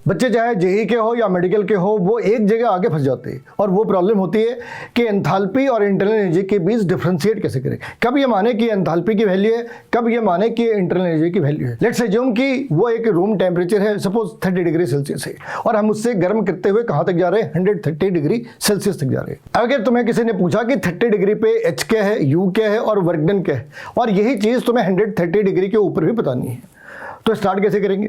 बच्चे चाहे जेई के हो या मेडिकल के हो, वो एक जगह आगे फंस जाते हैं और वो प्रॉब्लम होती है कि एंथैल्पी और इंटरनल एनर्जी के बीच डिफरेंशिएट कैसे करें। कब ये माने कि एंथैल्पी की वैल्यू है, कब ये माने कि इंटरनल एनर्जी की वैल्यू है। लेट्स अज्यूम कि वो एक रूम टेम्परेचर है, सपोज 30 डिग्री सेल्सियस है, और हम उससे गर्म करते हुए कहाँ तक जा रहे हैं, 130 डिग्री सेल्सियस तक जा रहे हैं। अगर तुम्हें किसी ने पूछा कि 30 डिग्री पे एच क्या है, यू क्या है और वर्क डन क्या है, और यही चीज़ तुम्हें 130 डिग्री के ऊपर भी बतानी है, तो स्टार्ट कैसे करेंगे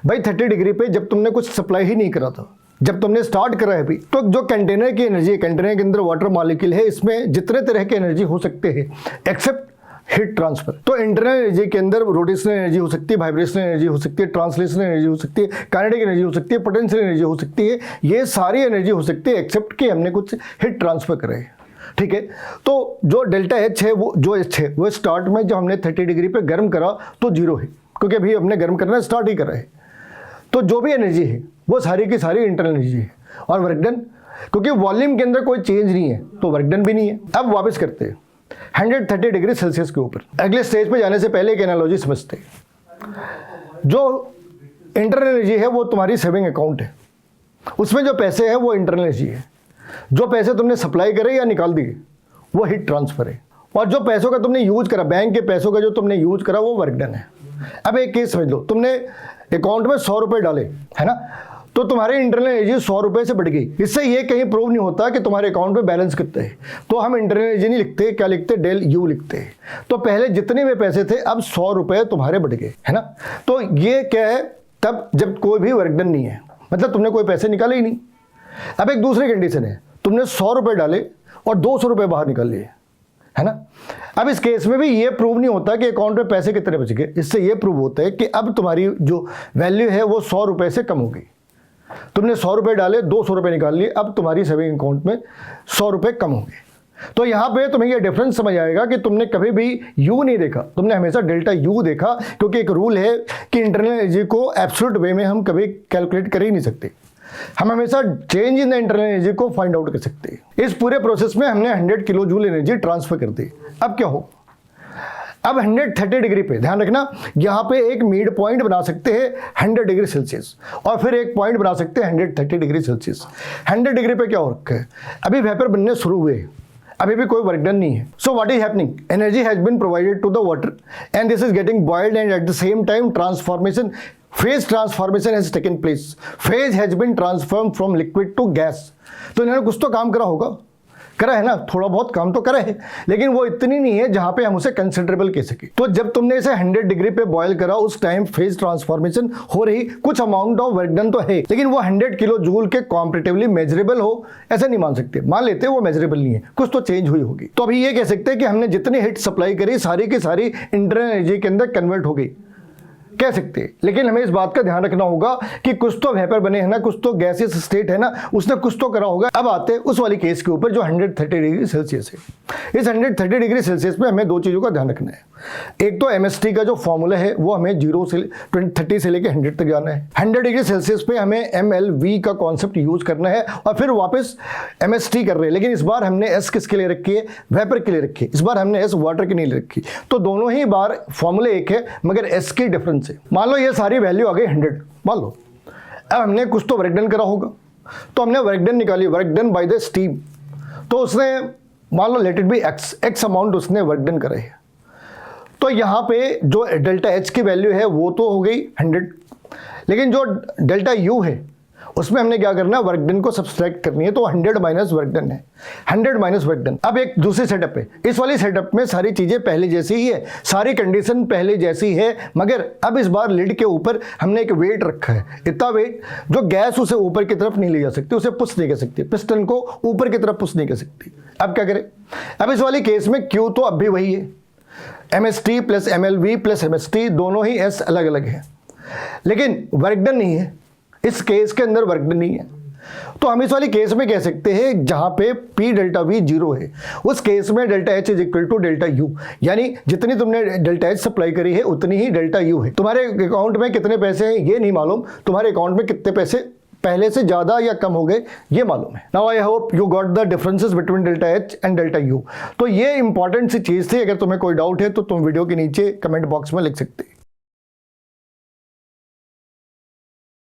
भाई। 30 डिग्री पे जब तुमने कुछ सप्लाई ही नहीं करा था, जब तुमने स्टार्ट करा है अभी, तो जो कंटेनर की एनर्जी है, कंटेनर के अंदर वाटर मॉलिक्यूल है, इसमें जितने तरह की एनर्जी हो सकते हैं एक्सेप्ट हीट ट्रांसफर। तो इंटरनल एनर्जी के अंदर रोटेशनल एनर्जी हो सकती है, वाइब्रेशनल एनर्जी हो सकती है, ट्रांसलेशनल एनर्जी हो सकती है, काइनेटिक एनर्जी हो सकती है, पोटेंशियल एनर्जी हो सकती है, ये सारी एनर्जी हो सकती है एक्सेप्ट कि हमने कुछ हीट ट्रांसफर करे। ठीक है, तो जो डेल्टा एच है, वो जो एच है वो स्टार्ट में जब हमने 30 डिग्री पे गर्म करा तो जीरो है, क्योंकि अभी हमने गर्म करना स्टार्ट ही करा है। तो जो भी एनर्जी है वो सारी की सारी इंटरनल एनर्जी है। और वर्क डन, क्योंकि वॉल्यूम के अंदर कोई चेंज नहीं है तो वर्क डन भी नहीं है। अब वापस करते हैं 130 डिग्री सेल्सियस के ऊपर। अगले स्टेज पे जाने से पहले एक एनालॉजी समझते हैं। जो इंटरनल एनर्जी है वो तुम्हारी सेविंग अकाउंट है, उसमें जो पैसे हैं वो इंटरनल एनर्जी है। जो पैसे तुमने सप्लाई करे या निकाल दिए वो हीट ट्रांसफर है, और जो पैसों का तुमने यूज करा, बैंक के पैसों का जो तुमने यूज करा वो वर्क डन है। अब एक केस समझ लो, तुमने अकाउंट में 100 रुपए डाले, है ना, तो तुम्हारी इंटरनल एनर्जी 100 रुपए से बढ़ गई। इससे ये कहीं प्रूव नहीं होता कि तुम्हारे अकाउंट में बैलेंस कितना है, तो हम इंटरनल एनर्जी नहीं लिखते, क्या लिखते, डेल यू लिखते हैं। तो पहले जितने भी पैसे थे अब 100 रुपए तुम्हारे बढ़ गए, है ना। तो ये क्या है, तब जब कोई भी वर्क डन नहीं है, मतलब तुमने कोई पैसे निकाले ही नहीं। अब एक दूसरी कंडीशन है, तुमने 100 रुपए डाले और 200 रुपए बाहर निकाल लिए, है ना। अब इस केस में भी ये प्रूव नहीं होता कि अकाउंट में पैसे कितने बच गए, इससे ये प्रूव होता है कि अब तुम्हारी जो वैल्यू है वो 100 रुपए से कम हो गई। तुमने 100 रुपए डाले, 200 रुपए निकाल लिए, अब तुम्हारी सेविंग अकाउंट में 100 रुपए कम हो गए। तो यहाँ पे तुम्हें ये डिफरेंस समझ आएगा कि तुमने कभी भी यू नहीं देखा, तुमने हमेशा डेल्टा यू देखा, क्योंकि एक रूल है कि इंटरनल एनर्जी को एब्सोल्यूट वे में हम कभी कैलकुलेट कर ही नहीं सकते। हम हमेशा change in the internal energy को फाइंड आउट कर सकते हैं। इस पूरे प्रोसेस में हमने 100 किलो जूल एनर्जी ट्रांसफर कर दी। अब क्या हो, अब 130 डिग्री पे ध्यान रखना, यहाँ पे एक मिड पॉइंट बना सकते हैं 100 डिग्री सेल्सियस, और फिर एक पॉइंट बना सकते हैं 130 डिग्री सेल्सियस। 100 डिग्री पे क्या हो रखा है, अभी वेपर बनने शुरू हुए, अभी भी कोई वर्क डन नहीं है। So what is happening, energy has been provided to the water and this is getting boiled and at the same time transformation, phase transformation has taken place, phase has been transformed from liquid to gas। तो इन्होंने कुछ तो काम करा होगा, करा है ना, थोड़ा बहुत काम तो करा है, लेकिन वो इतनी नहीं है जहां पे हम उसे कंसिडरेबल कह सके। तो जब तुमने इसे 100 डिग्री पे बॉयल करा, उस टाइम फेज ट्रांसफॉर्मेशन हो रही, कुछ अमाउंट ऑफ वर्क डन तो है, लेकिन वो 100 किलो जूल के कॉम्परेटिवली मेजरेबल हो ऐसा नहीं मान सकते। मान लेते वो मेजरेबल नहीं है, कुछ तो चेंज हुई होगी। तो अभी ये कह सकते हैं कि हमने जितनी हीट सप्लाई करी सारी की सारी इंटरनल एनर्जी के अंदर कन्वर्ट हो गई, कह सकते हैं। लेकिन हमें इस बात का ध्यान रखना होगा कि कुछ तो वेपर बने हैं ना, कुछ तो गैसियस स्टेट है ना, उसने कुछ तो करा होगा। अब आते हैं उस वाली केस के ऊपर जो 130 डिग्री सेल्सियस है। इस 130 डिग्री सेल्सियस में हमें दो चीज़ों का ध्यान रखना है। एक तो MST का जो फॉर्मूला है वो हमें 0 से 30 से लेकर 100 तक जाना है। 100 डिग्री सेल्सियस पे हमें MLV का कॉन्सेप्ट यूज करना है और फिर वापस MST कर रहे हैं, लेकिन इस बार हमने S किसके लिए रखी है, वेपर के लिए रखी है। इस बार हमने S वाटर के लिए रखी। तो दोनों ही बार फॉर्मूला एक है मगर S की डिफरेंस। मान लो ये सारी वैल्यू आ गई 100, मान लो। अब हमने कुछ तो वर्क डन करा होगा, तो हमने वर्क डन निकाली, work done by the steam. तो उसने मान लो let it be x amount उसने वर्क डन करे है। तो यहाँ पे जो डेल्टा एच की वैल्यू है वो तो हो गई 100, लेकिन जो डेल्टा यू है उसमें हमने क्या करना है, वर्क डन को सब्सट्रैक्ट करनी है। तो 100 माइनस वर्क डन है, 100 माइनस वर्क डन। अब एक दूसरी सेटअप है, इस वाली सेटअप में सारी चीजें पहले जैसी ही है, सारी कंडीशन पहले जैसी है, मगर अब इस बार लिड के ऊपर हमने एक वेट रखा है, इतना वेट जो गैस उसे ऊपर की तरफ नहीं ले जा सकती, उसे पुश नहीं कर सकती, पिस्टन को ऊपर की तरफ पुश नहीं कर सकती। अब क्या करें, अब इस वाली केस में क्यू तो अब भी वही है, MST plus MLV plus MST, दोनों ही S अलग अलग है, लेकिन वर्क डन नहीं है। इस केस के अंदर वर्क डन नहीं है। तो हम इस वाली केस में कह सकते हैं जहां पे P डेल्टा V 0 है, उस केस में delta H is equal to delta U, यानी जितनी तुमने डेल्टा H सप्लाई करी है उतनी ही डेल्टा U है। तुम्हारे अकाउंट में कितने पैसे हैं ये नहीं मालूम, तुम्हारे अकाउंट में कितने पैसे पहले से ज्यादा या कम हो गए ये मालूम है। Now I hope you got the differences between delta H and delta U। तो ये इंपॉर्टेंट सी चीज थी। अगर तुम्हें कोई डाउट है तो तुम वीडियो के नीचे कमेंट बॉक्स में लिख सकते हैं।